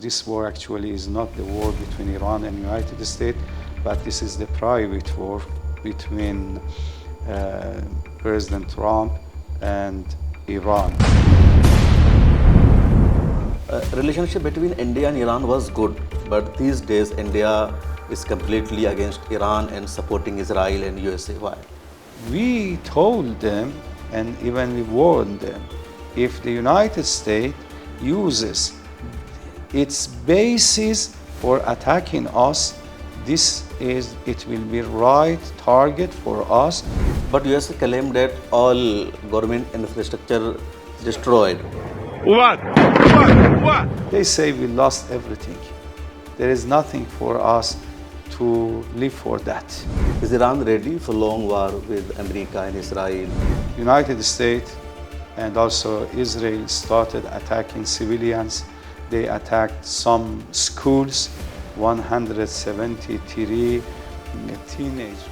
this war actually is not the war between Iran and United States, but this is the private war between President Trump and Iran. Relationship between India and Iran was good, but these days India is completely against Iran and supporting Israel and USA. Why? We told them, and even we warned them, if the United States uses its bases for attacking us, it will be right target for us. But USA claimed that all government infrastructure destroyed. What? They say we lost everything. There is nothing for us to live for that. Is Iran ready for long war with America and Israel? United States and also Israel started attacking civilians. They attacked some schools, 173 teenage.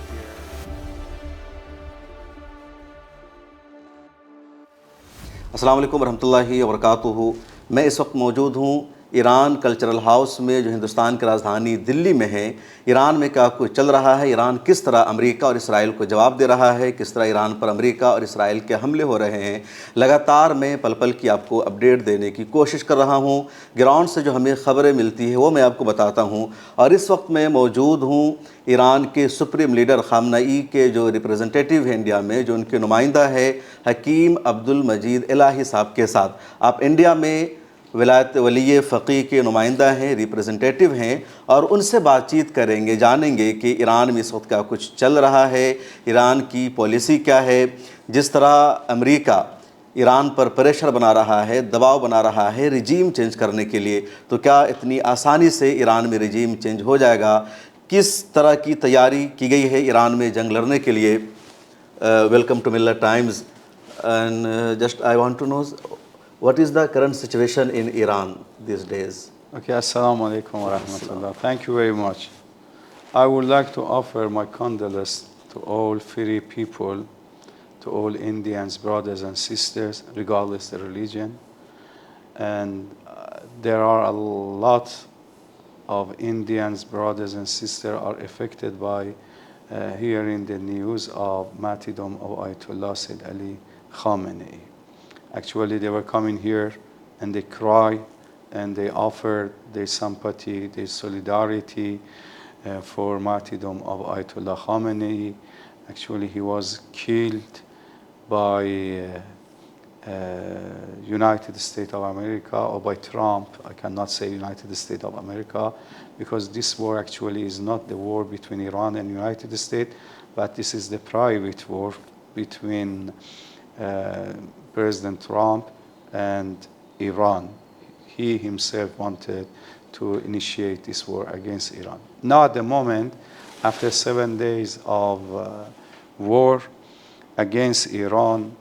अस्सलाम वालेकुम रहमतुल्लाहि व बरकातुहू। मैं इस वक्त मौजूद हूँ Iran cultural house में, जो हिंदुस्तान की राजधानी दिल्ली में है। ईरान में क्या कुछ चल रहा है, ईरान किस तरह अमेरिका और इसराइल को जवाब दे रहा है, किस तरह ईरान पर अमेरिका और इसराइल के हमले हो रहे हैं, लगातार मैं पल पल की आपको अपडेट देने की कोशिश कर रहा हूँ। ग्राउंड से जो हमें ख़बरें मिलती है वो मैं आपको बताता हूँ। और इस वक्त मैं मौजूद हूँ ईरान के सुप्रीम लीडर ख़ामनेई के जो रिप्रेजेंटेटिव है इंडिया में, जो उनके नुमाइंदा है हकीम अब्दुल मजीद इलाही साहब के साथ। आप इंडिया में विलायत वली फ़क़ीह के नुमाइंदा हैं, रिप्रेजेंटेटिव हैं, और उनसे बातचीत करेंगे, जानेंगे कि ईरान में इस वक्त क्या कुछ चल रहा है, ईरान की पॉलिसी क्या है। जिस तरह अमेरिका ईरान पर प्रेशर बना रहा है, दबाव बना रहा है रिजीम चेंज करने के लिए, तो क्या इतनी आसानी से ईरान में रिजीम चेंज हो जाएगा? किस तरह की तैयारी की गई है ईरान में जंग लड़ने के लिए? Welcome to Millat times. And just I want to know what is the current situation in Iran these days? Okay, assalamu alaikum wa rahmatullah. Thank you very much. I would like to offer my condolences to all free people, to all Indians, brothers and sisters, regardless of religion. And there are a lot of Indians, brothers and sisters are affected by hearing the news of martyrdom of Ayatollah Sayyid Ali Khamenei. Actually, they were coming here and they cry and they offer their sympathy, their solidarity for martyrdom of Ayatollah Khamenei. Actually, he was killed by United States of America or by Trump. I cannot say United States of America because this war actually is not the war between Iran and United States, but this is the private war between President Trump and Iran. He himself wanted to initiate this war against Iran. Now at the moment, after 7 days of war against Iran,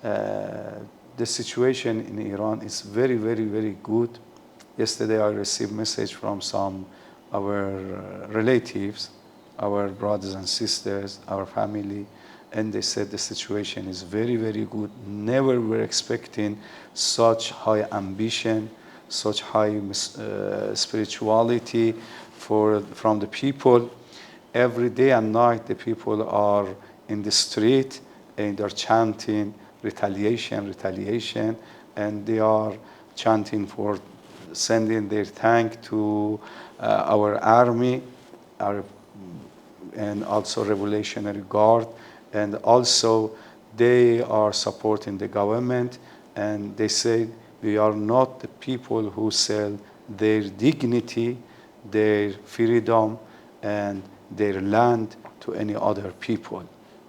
the situation in Iran is very, very, very good. Yesterday I received a message from some of our relatives, our brothers and sisters, our family, and they said the situation is very, very good. Never were expecting such high ambition, such high spirituality from the people. Every day and night the people are in the street and they're chanting retaliation, retaliation, and they are chanting for sending their thank to our army, and also Revolutionary Guard. And also they are supporting the government, and they say we are not the people who sell their dignity, their freedom, and their land to any other people.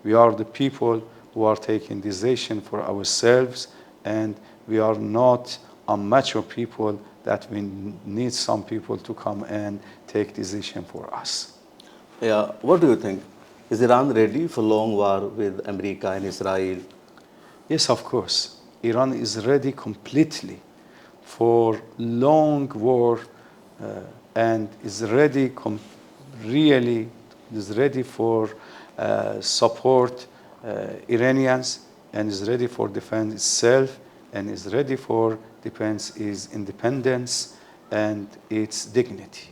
We are the people who are taking decision for ourselves, and we are not a macho people that we need some people to come and take decision for us. Yeah, what do you think? Is Iran ready for long war with America and Israel? Yes, of course. Iran is ready completely for long war and is ready for support Iranians, and is ready for defense itself, and is ready for defense its independence and its dignity.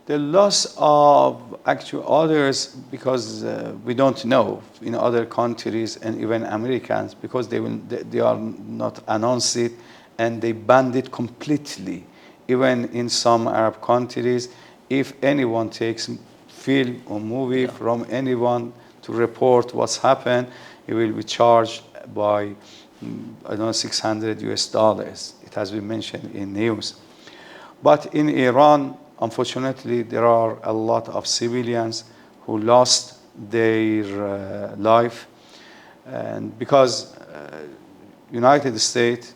The loss of actual others, because we don't know in other countries and even Americans, because they are not announced it and they banned it completely. Even in some Arab countries, if anyone takes film or movie from anyone to report what's happened, he will be charged by I don't know, 600 US dollars. It has been mentioned in news. But in Iran, unfortunately, there are a lot of civilians who lost their life, and because United States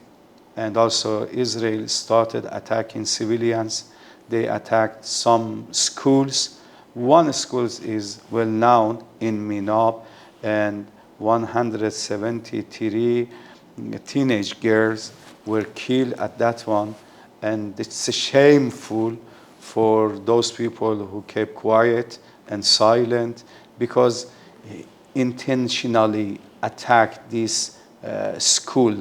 and also Israel started attacking civilians, they attacked some schools. One school is well known in Minab, and 173 teenage girls were killed at that one, and it's shameful for those people who kept quiet and silent, because intentionally attacked this school,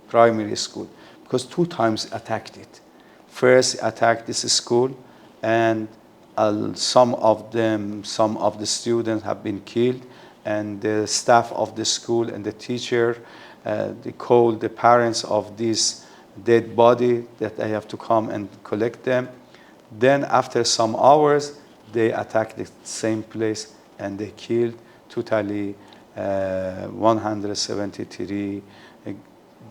primary school, because 2 times attacked it. First attacked this school, and some of the students have been killed, and the staff of the school and the teacher, they called the parents of this dead body that they have to come and collect them. Then after some hours, they attacked the same place and they killed totally 173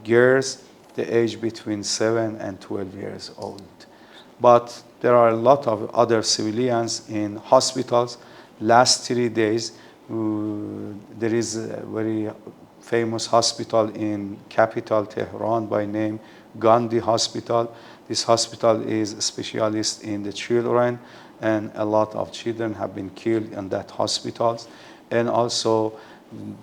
girls, the age between 7 and 12 years old. But there are a lot of other civilians in hospitals. Last 3 days, there is a very famous hospital in capital Tehran by name Gandhi Hospital. This hospital is a specialist in the children, and a lot of children have been killed in that hospital. And also,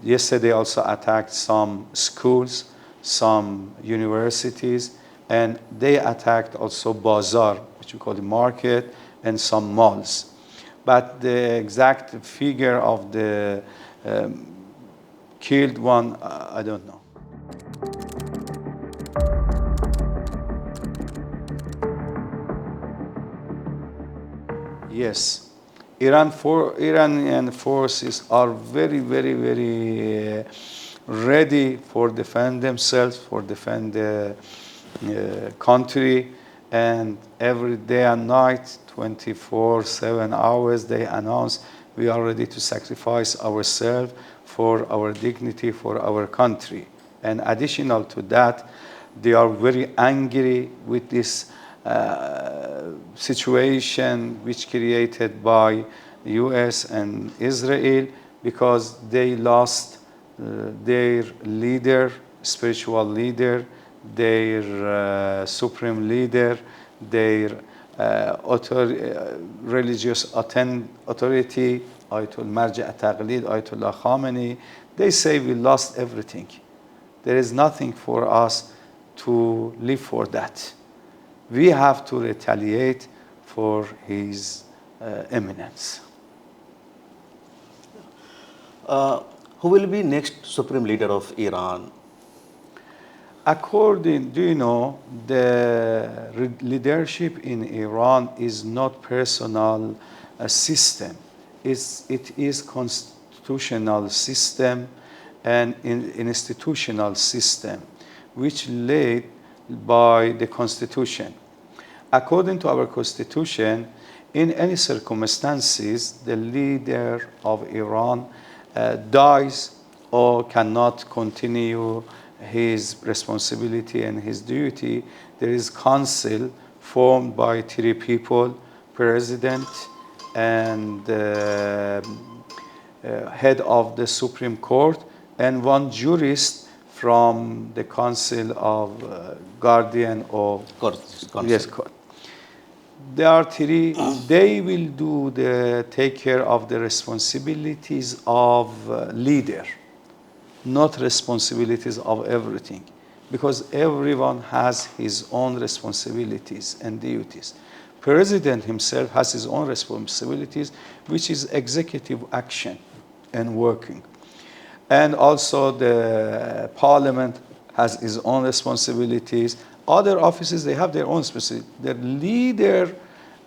yesterday also attacked some schools, some universities, and they attacked also bazaar, which we call the market, and some malls. But the exact figure of the killed one, I don't know. Yes, Iranian forces are very ready for defend themselves, for defend the country, and every day and night, 24/7 hours, they announce we are ready to sacrifice ourselves for our dignity, for our country. And additional to that, they are very angry with this situation which created by US and Israel, because they lost their leader, spiritual leader, their supreme leader, their religious authority, Ayatollah Marja' Taqlid, Ayatollah Khamenei. They say we lost everything. There is nothing for us to live for that. We have to retaliate for his eminence. Who will be next supreme leader of Iran? According, do you know, the leadership in Iran is not personal system. It is constitutional system and institutional system, which led by the Constitution. According to our Constitution, in any circumstances, the leader of Iran dies or cannot continue his responsibility and his duty. There is council formed by 3 people, president and head of the Supreme Court, and 1 jurist from the Council of Guardian of Yes, court. There are 3. They will take care of the responsibilities of leader, not responsibilities of everything, because everyone has his own responsibilities and duties. President himself has his own responsibilities, which is executive action and working. And also the parliament has its own responsibilities. Other offices, they have their own specific. The leader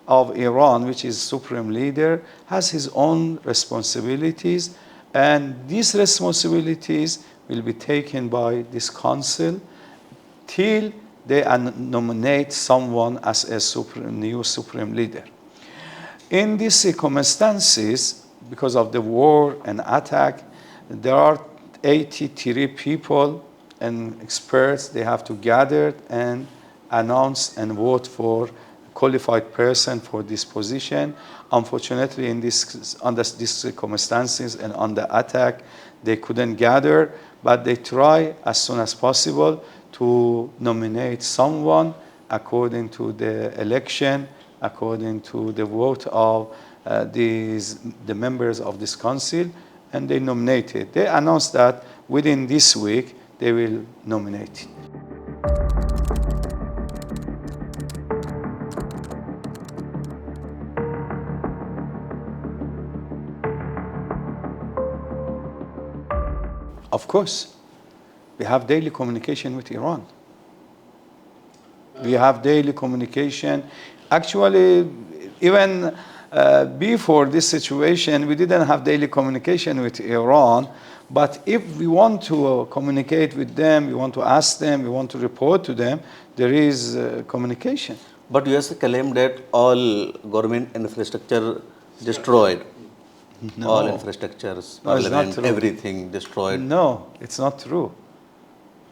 of Iran, which is supreme leader, has his own responsibilities, and these responsibilities will be taken by this council till they nominate someone as a new supreme leader. In these circumstances, because of the war and attack, there are 83 people and experts. They have to gather and announce and vote for qualified person for this position. Unfortunately, under these circumstances and on the attack, they couldn't gather, but they try as soon as possible to nominate someone according to the election, according to the vote of the members of this council, and they nominated. They announced that within this week they will nominate. Of course, we have daily communication with Iran. We have daily communication. Actually, even before this situation, we didn't have daily communication with Iran. But if we want to communicate with them, we want to ask them, we want to report to them, there is communication. But US claimed that all government infrastructure destroyed. No. All infrastructures, No, it's not parliament, true. everything destroyed. No, it's not true.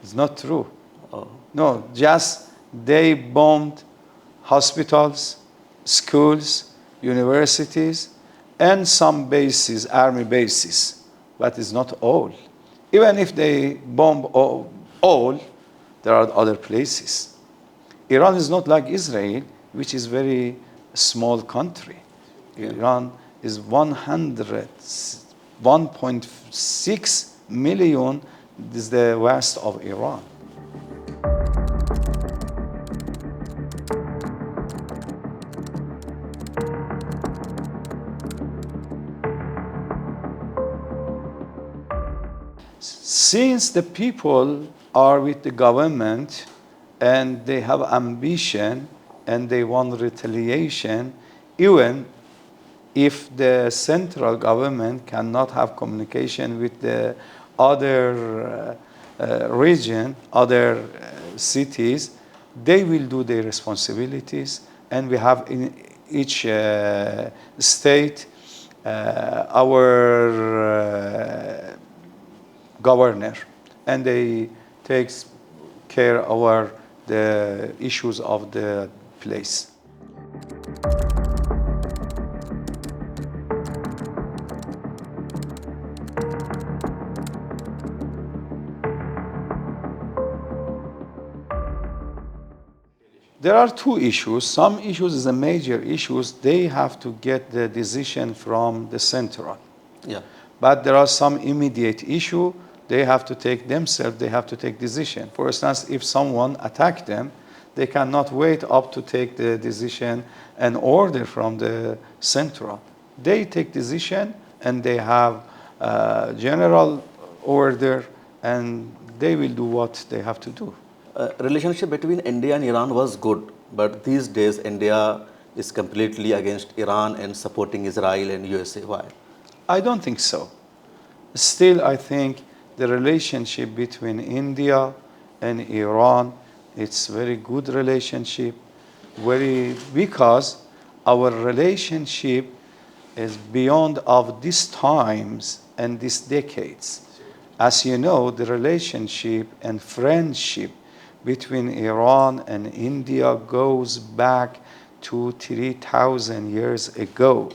It's not true. Oh. No, just they bombed hospitals, schools, universities, and some bases, army bases. But it's not all. Even if they bomb all, there are other places. Iran is not like Israel, which is very small country. Iran is 1.6 million. This is the west of Iran. Since the people are with the government and they have ambition and they want retaliation, even if the central government cannot have communication with the other region, other cities, they will do their responsibilities. And we have in each state our governor, and they take care of the issues of the place. There are two issues. Some issues is a major issues. They have to get the decision from the central. Yeah. But there are some immediate issue. They have to take themselves, they have to take decision. For instance, if someone attack them, they cannot wait up to take the decision and order from the central. They take decision and they have general order and they will do what they have to do. Relationship between India and Iran was good, but these days India is completely against Iran and supporting Israel and USA. Why? I don't think so. Still, I think the relationship between India and Iran, it's very good relationship, because our relationship is beyond of these times and these decades. As you know, the relationship and friendship between Iran and India goes back to 3,000 years ago.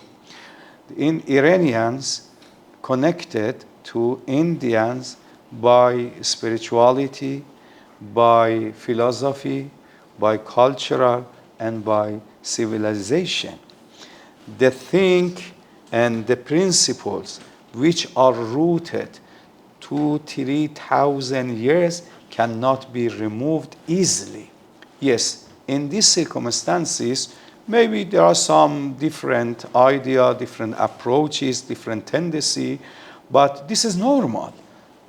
Iranians connected to Indians by spirituality, by philosophy, by cultural, and by civilization. The think and the principles which are rooted 2,000-3,000 years cannot be removed easily. Yes, in these circumstances, Maybe there are some different idea, different approaches, different tendency, but this is normal.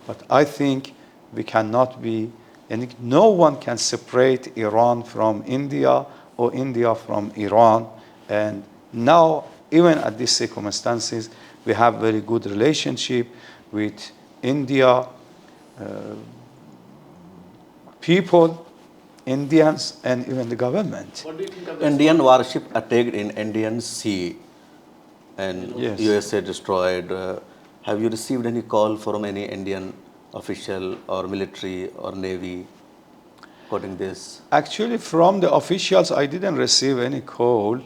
But I think we cannot be, and no one can separate Iran from India or India from Iran. And now, even at these circumstances, we have very good relationship with India, people, Indians, and even the government. What do you think of Indian warship attacked in Indian Sea and Yes. USA destroyed. Have you received any call from any Indian official or military or navy quoting this? Actually, from the officials, I didn't receive any call,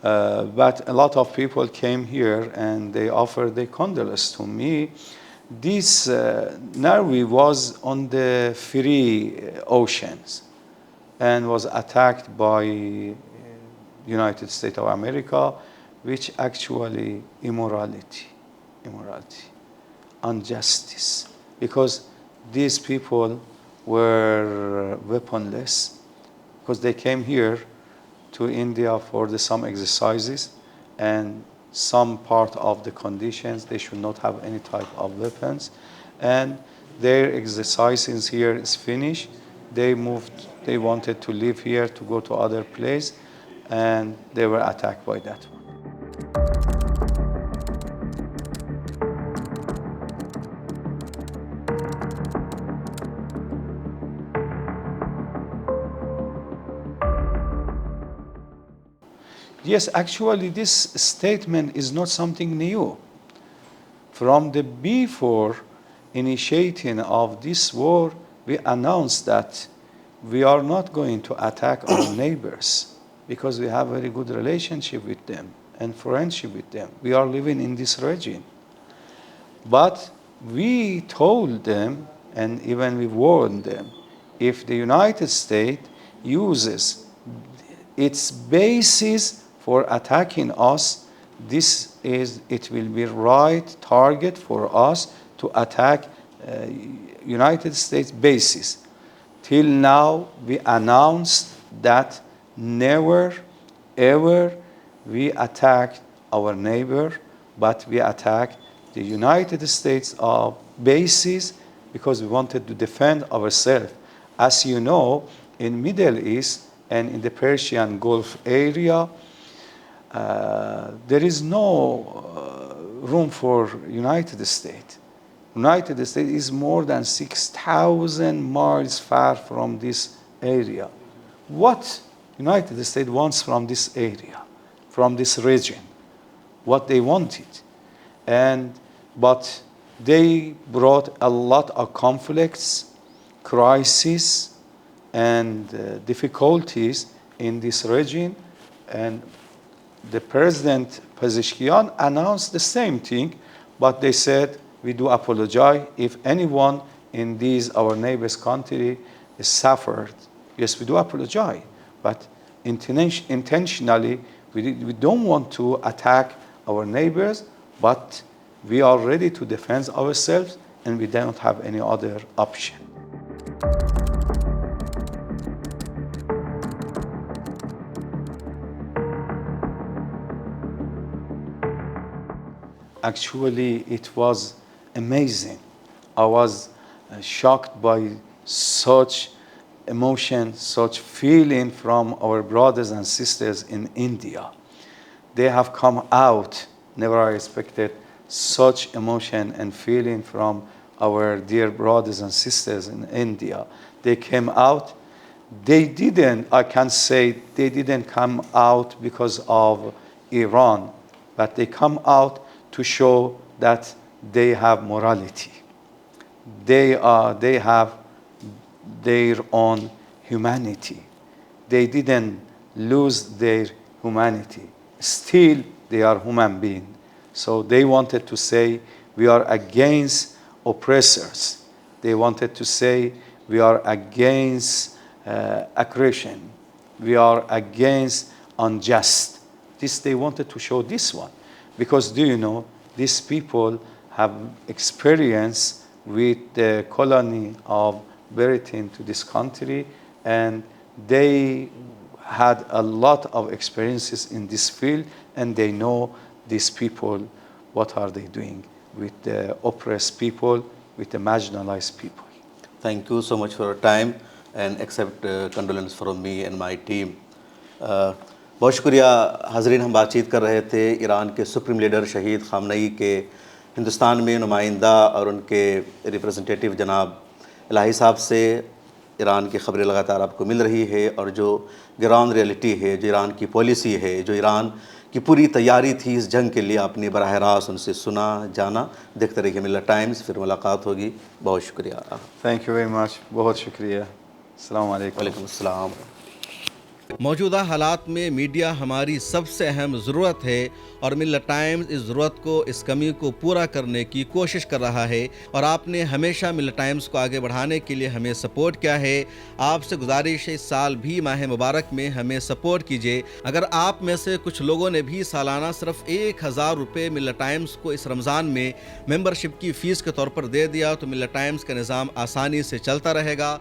but a lot of people came here and they offered their condolence to me. This Navy was on the free oceans and was attacked by United States of America, which actually immorality, injustice, because these people were weaponless, because they came here to India for some exercises, and some part of the conditions they should not have any type of weapons, and their exercises here is finished. They moved, they wanted to live here, to go to other place, and they were attacked by that one. Yes, actually, this statement is not something new. From the before initiating of this war, we announced that we are not going to attack our neighbors because we have a very good relationship with them and friendship with them. We are living in this region. But we told them, and even we warned them, if the United States uses its bases for attacking us, it will be right target for us to attack United States bases. Till now, we announced that never, ever we attacked our neighbor, but we attacked the United States bases because we wanted to defend ourselves. As you know, in Middle East and in the Persian Gulf area, there is no room for United States. United States is more than 6,000 miles far from this area. What United States wants from this area, from this region? What they wanted. But they brought a lot of conflicts, crises, and difficulties in this region. And the President Pezeshkian announced the same thing, but they said, we do apologize if anyone in our neighbors' country is suffered. Yes, we do apologize, but intentionally, we don't want to attack our neighbors, but we are ready to defend ourselves, and we don't have any other option. Actually, it was amazing. I was shocked by such emotion, such feeling from our brothers and sisters in India. They have come out. Never I expected such emotion and feeling from our dear brothers and sisters in India. They came out. I can say they didn't come out because of Iran, but they come out to show that they have morality. They have their own humanity. They didn't lose their humanity. Still, they are human beings. So they wanted to say, we are against oppressors. They wanted to say, we are against aggression. We are against unjust. They wanted to show this one. Because do you know, these people have experience with the colony of Britain to this country, and they had a lot of experiences in this field, and they know these people, what are they doing with the oppressed people, with the marginalized people. Thank you so much for your time and accept condolence from me and my team. بہت شکریہ حاضرین. ہم بات چیت کر رہے تھے ایران کے سپریم لیڈر شہید خامنئی کے ہندوستان میں نمائندہ اور ان کے ریپرزنٹیٹیو جناب الہی صاحب سے. ایران کی خبریں لگاتار آپ کو مل رہی ہے، اور جو گراؤنڈ ریئلٹی ہے، جو ایران کی پالیسی ہے، جو ایران کی پوری تیاری تھی اس جنگ کے لیے، آپ نے براہ راست ان سے سنا جانا. دیکھتے رہیے ملت ٹائمز. پھر ملاقات ہوگی. بہت شکریہ. Thank you very much. بہت شکریہ. السلام علیکم. وعلیکم السلام. موجودہ حالات میں میڈیا ہماری سب سے اہم ضرورت ہے، اور ملت ٹائمز اس ضرورت کو، اس کمی کو پورا کرنے کی کوشش کر رہا ہے، اور آپ نے ہمیشہ ملت ٹائمز کو آگے بڑھانے کے لیے ہمیں سپورٹ کیا ہے. آپ سے گزارش ہے اس سال بھی ماہ مبارک میں ہمیں سپورٹ کیجیے. اگر آپ میں سے کچھ لوگوں نے بھی سالانہ صرف 1000 روپے ملت ٹائمز کو اس رمضان میں ممبرشپ کی فیس کے طور پر دے دیا تو ملت ٹائمز کا نظام آسانی سے چلتا رہے گا.